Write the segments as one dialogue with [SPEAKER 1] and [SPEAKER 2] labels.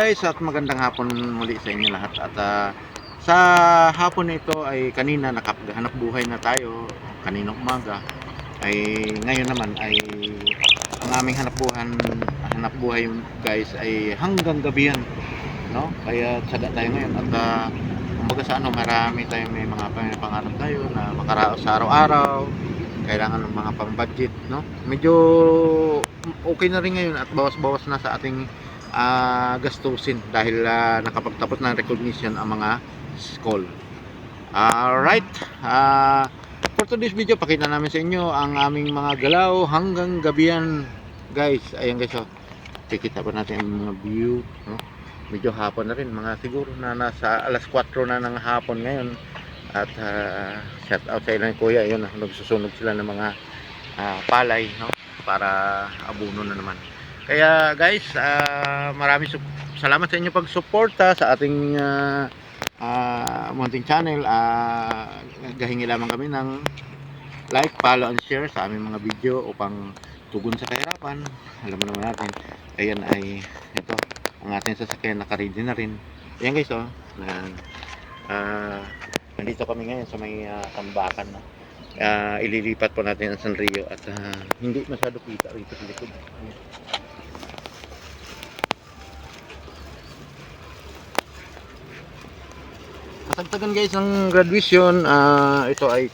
[SPEAKER 1] guys at magandang hapon muli sa inyo lahat at sa hapon na ito ay kanina nakahanap buhay na tayo kaninang umaga ay ngayon naman ay ang aming hanap buhay guys ay hanggang gabi yan, no? Kaya tsaga tayo ngayon at kumbaga sa marami tayong may mga pangarap tayo na makaraos sa araw-araw, kailangan ng mga pang-budget, no? Medyo okay na rin ngayon at bawas-bawas na sa ating gastusin dahil nakapagtapos ng recognition ang mga school. Alright, for today's video pakita namin sa inyo ang aming mga galaw hanggang gabihan guys. Ayan guys, kikita pa natin ang mga view, no? Medyo hapon na rin, mga siguro na nasa alas 4 na ng hapon ngayon at shout out sa ilang kuya, yun, nagsusunog sila ng mga palay, no? Para abuno na naman. Kaya guys, maraming salamat sa inyo pagsuporta sa ating munting channel. Gahingi lamang kami ng like, follow and share sa aming mga video upang tugon sa kahirapan. Alam mo naman natin, ayan ay ito ang ating sasakyan, naka-ready na rin. Ayan guys, nandito kami ngayon sa may tambakan, no? Ililipat po natin ang Sanrio at hindi masyado kita rito sa likod. Tagtagan guys ang graduation, ito ay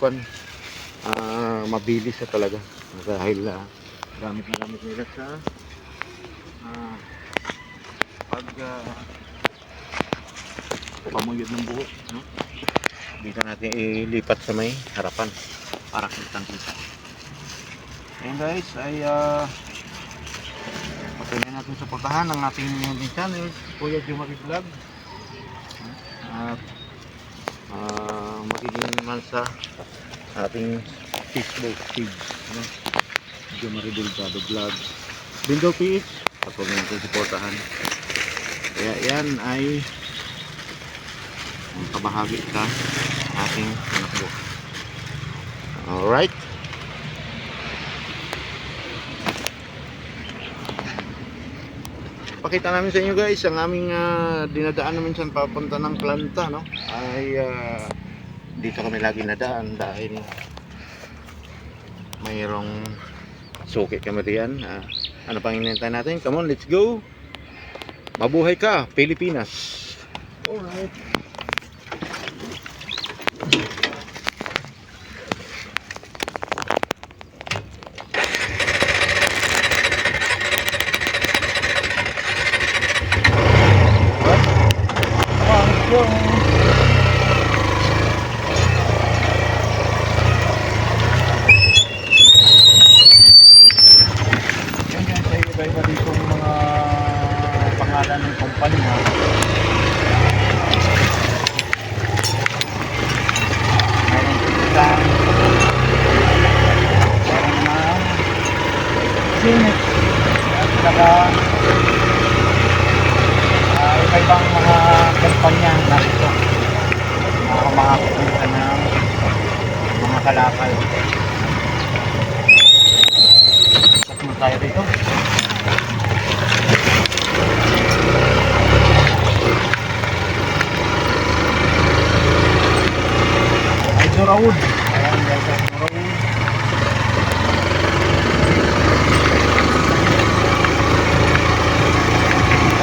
[SPEAKER 1] mabilis na talaga dahil gamit nila sa pamuyod ng buhok, no? Dito natin ilipat sa may harapan para kitang kita. Ayan guys, ay patuloy natin suportahan ang ating channel, Kuya Jumari Vlog, at magiging man sa ating Facebook page, no? Jumari Delgado Vlog, Bingo PH, patuloy natin suportahan. Kaya yan ay ang kabahagi sa ating anak buhay. Alright, pakita namin sa inyo guys ang aming dinadaan namin saan papunta ng planta, no? Ay dito kami lagi nadaan dahil mayroong suki kami riyan. Ano pang hinihintay natin? Come on, let's go! Mabuhay ka, Pilipinas! Alright, iba-iba dito mga pangalan ng kumpanya. Mayroon Titan, mayroon na Siemens, at saka iba-ibang mga kumpanya na ito, mga kumpanya ng mga kalakal. Tapos tayo dito. Raul. Ayan guys, Raul.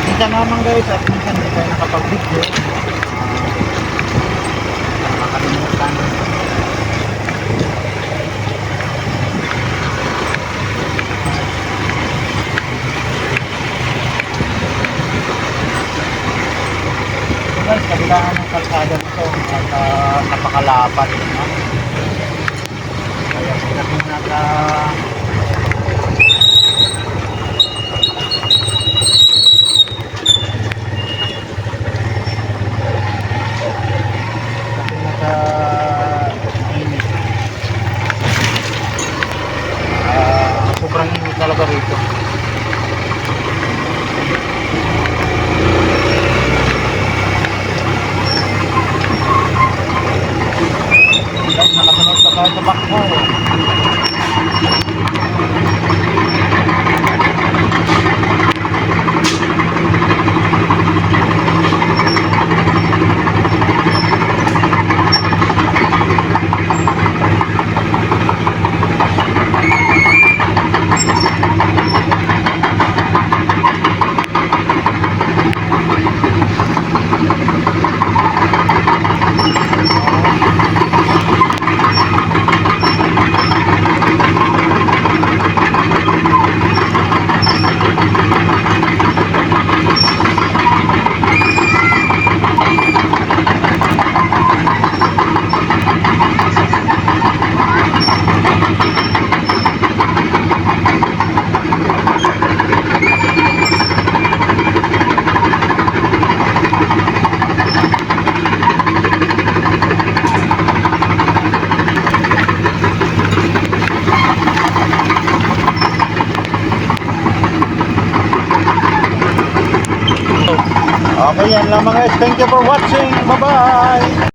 [SPEAKER 1] Minsan naman guys at minsan hindi tayo nakapag-video. Nakakalimutan. Guys, kabilaan ng kalsada nito at napakalapat, no? Kaya sila muna sa init. Sobrang init talaga rito. Guys, nakasunod pa tayo sa bakbo. Okay, yan lang mga guys. Thank you for watching. Bye-bye!